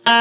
जय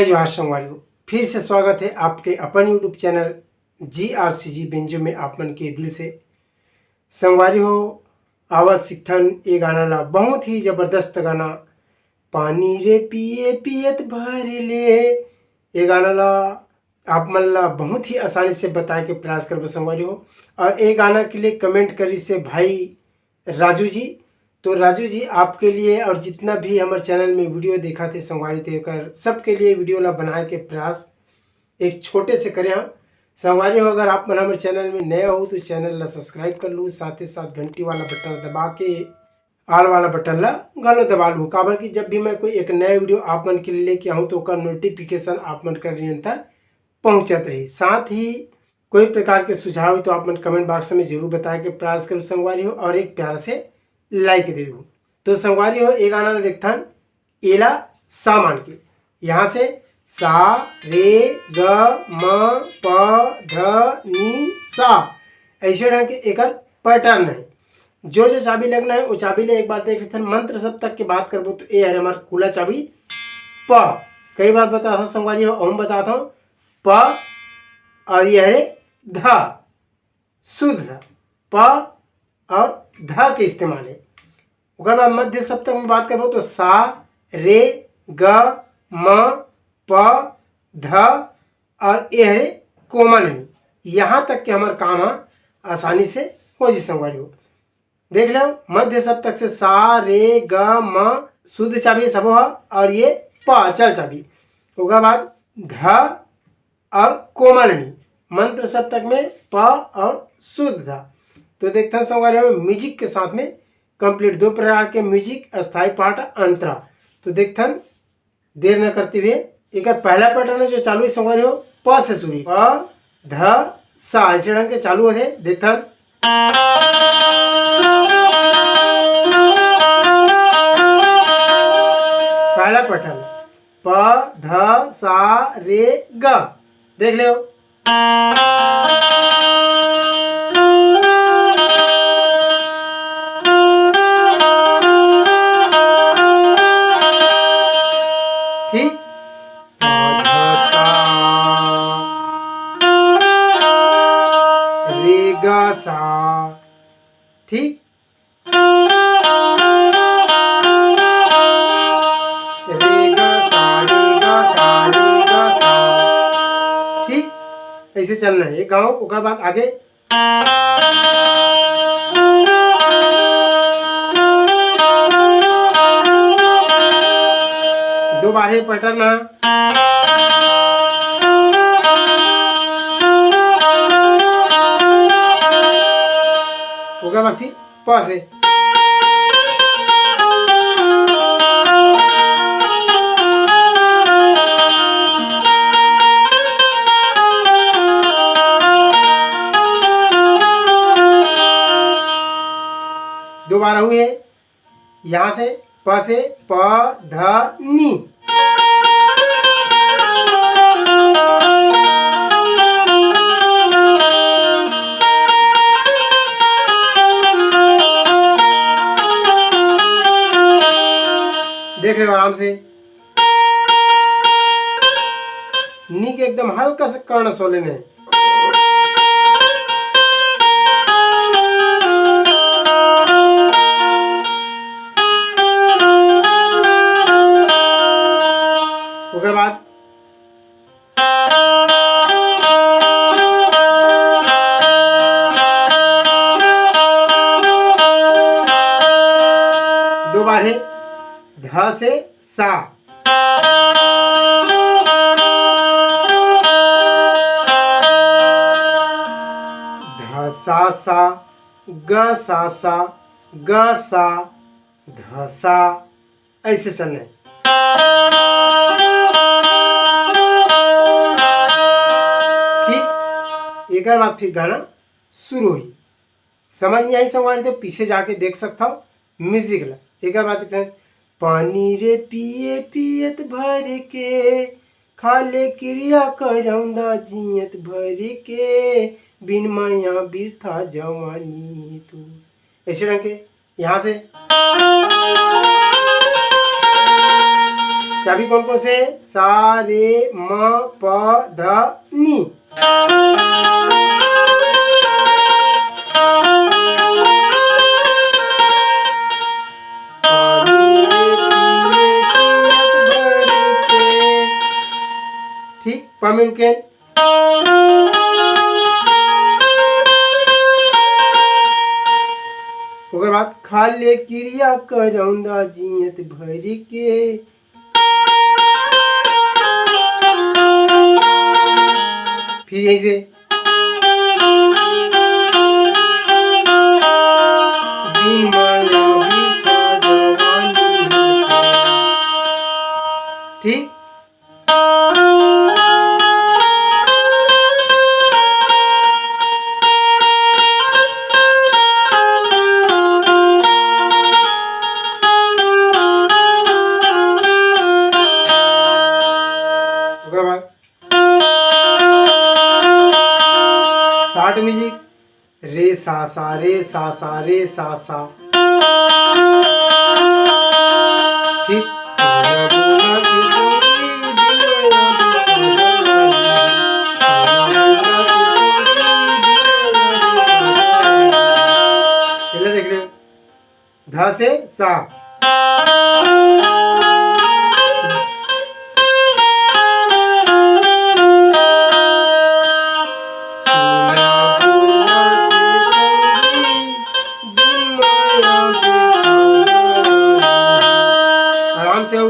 जोहार संगवारियों, फिर से स्वागत है आपके अपन यूट्यूब चैनल GRCG बेंजो में आप मन के दिल से। संगवारियों, आवाज सिकथन ये गाना ला बहुत ही जबरदस्त गाना पानी रे पिए पियत भर ले, ये गाना ला आप मन ला बहुत ही आसानी से बताए के प्रयास करबो संगवारियों। और ये गाना के लिए कमेंट करी से भाई राजू जी। तो राजू जी आपके लिए और जितना भी हमारे चैनल में वीडियो देखा थे संगवारी देकर सबके लिए वीडियो ला बनाए के प्रयास एक छोटे से करें हम संगवारी हो। अगर आप हमारे चैनल में नए हो तो चैनल ला सब्सक्राइब कर लूँ, साथ ही साथ घंटी वाला बटन दबा के आल वाला बटन ला गलो दबा लूँ, काबर कि जब भी मैं कोई एक नया वीडियो आप मन के लिए लेके आऊँ तो उसका नोटिफिकेशन आप मन कर निरंतर पहुँचत रही। साथ ही कोई प्रकार के सुझाव हो तो आप मन कमेंट बॉक्स में जरूर बताए के प्रयास करूँ संगवारी हो, और एक प्यार से लाइक दे दूँ। तो संगवारी हो ये गाना देखथन एला सामान के, यहाँ से सा रे ग म प ध नि सा ऐसे ढंग के एक पैटर्न है। जो जो चाबी लगना है वो चाबी ले एक बार देख लेते हैं। मंत्र सब तक की बात करबो तो ये है हमारा खुला चाबी प, कई बार बताता हूँ संगवारी हो, हम बताता हूँ प, और यह है धा, शुद्ध प और धा के इस्तेमाल है। अगर मैं मध्य सप्तक में बात करूँ तो सा रे ग म प ध और ये है कोमल, यहाँ तक के हमारे काम आसानी से हो जी संगवारी हो। देख लो मध्य सप्तक से सा रे ग म शुद्ध चाबी सब हो, और ये प अचल चाबी। उसके बाद ध और कोमलनी मंत्र सप्तक में प और शुद्ध धा। तो देखते हैं संगवारी हो म्यूजिक के साथ में कंप्लीट दो प्रकार के म्यूजिक अस्थाई पाठ अंतरा। तो देखते हैं देर न करते हुए एक पहला पैटर्न है जो चालू है संगवारी हो प से शुरू, प ध सा ऐसे ढंग के चालू है। देखते हैं पहला पैटर्न प ध सा रे ग, देख लो ठीक, रे ग सा, ठीक, रे ग सा रे ग सा रे ग सा, ठीक, ऐसे चलना है। ये गाओ उसके बाद आगे दो बार पैटर्न है। होगा फिर प से दोबारा हुए यहाँ से प से प ध नी। देख रहे हो आराम से, नी के एकदम हल्का से कर्ण सो लेने। उसके बाद दो बार है ध से सा। ध सा सा ग सा सा ग सा ध सा, ऐसे चलना है। ठीक, एक बार फिर गाना शुरू हुई। समझ नहीं आई संगवारी तो पीछे जाके देख सकता हो म्यूजिक ला। एक बार देखते हैं। पानी रे पिए पियत भर के, खाले क्रिया करौंदा जियत भर के, बिन माया बिरथा जवानी तू। ऐसे रंग के यहाँ से चाबी कौन कौन से? सा रे म प ध नी। ठीक, प में रुके। ओकर बाद खाले क्रिया करौंदा जियत भर के, फिर यहीं से बिन माया बिरथा जवानी। ठीक, शार्ट म्यूजिक रे सा सा रे सा सा रे सा सा। फिर देख रहे हो ध से सा। आराम से हो।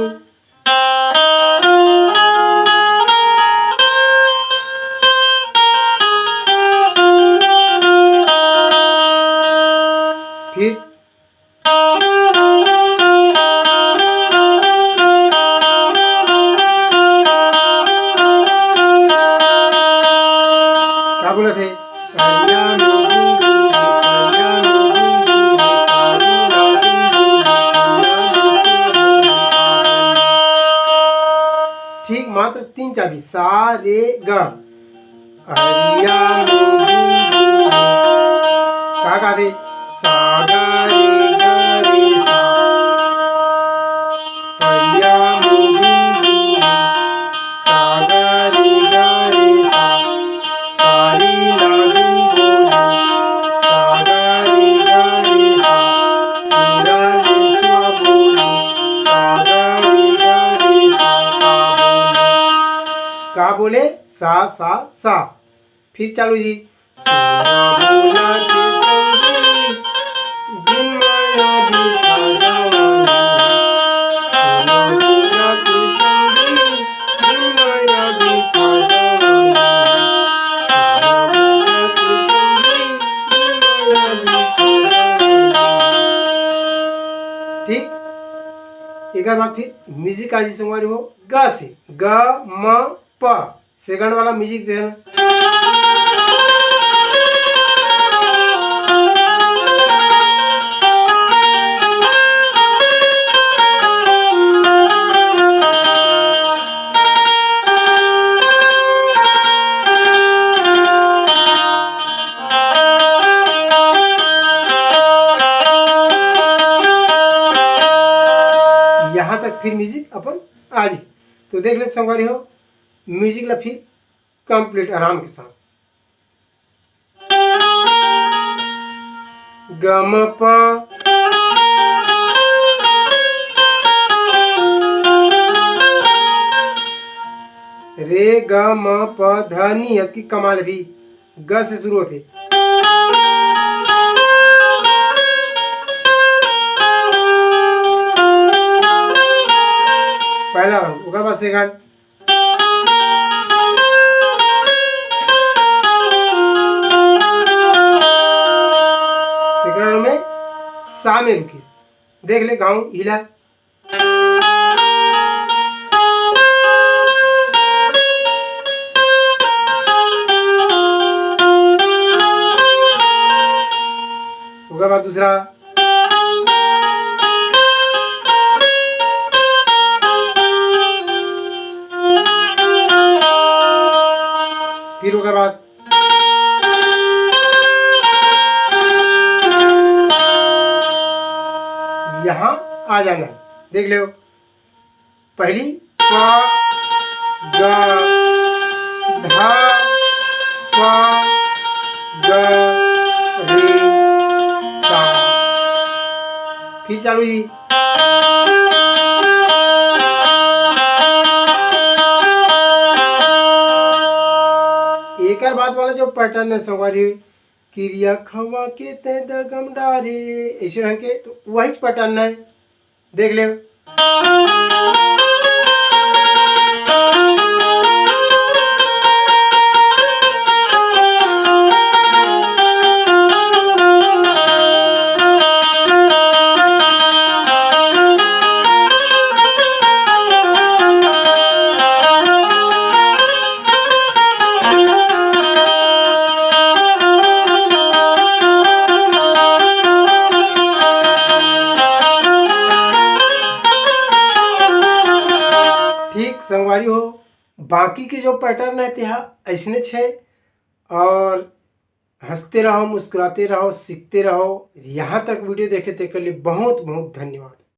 फिर क्या बोले थे? ठीक, मात्र 3 चाबी सा रे ग। अरिया कहा थे? सा ग रे ग रे सा। अरिया सा ग रे ग रे सा। तारी नागिन बोली सा ग रे ग रे सा। मेरा लेसुआ बोली सा ग रे ग रे सा। का बोले? सा सा सा। फिर चालू जी। बोला के संगी बिन माया बिरथा जवानी। बोला के संगी बिन माया बिरथा जवानी। बोला के संगी बिन माया बिरथा जवानी। ठीक, एक बार फिर म्यूजिक आज संगवारी हो ग से ग म प। सेकंड वाला म्यूजिक देना। तक फिर म्यूजिक अपन आ जी। तो देख ले संगवारी हो म्यूजिक ला फिर कंप्लीट आराम के साथ। गम प रे ग म प ध नी की कमाल भी ग से शुरू होते। पहला राउंड ओकर बाद सेकंड राउंड में सा में रुकी। देख ले गाँव हिला उसके बाद दूसरा फिर उसके बाद यहाँ आ जाना है। देख लो पहली प ग ध प ग रे सा। फिर चालू ही एक बाद वाला जो पैटर्न है संगवारी क्रिया खवा के ते दगम डारे ऐसे ढंग के, तो वही पैटर्न है। देख ले ठीक संगवारी हो। बाकी के जो पैटर्न है ते ऐसने छे और हंसते रहो, मुस्कुराते रहो, सीखते रहो। यहाँ तक वीडियो देखे ते के लिए बहुत बहुत धन्यवाद।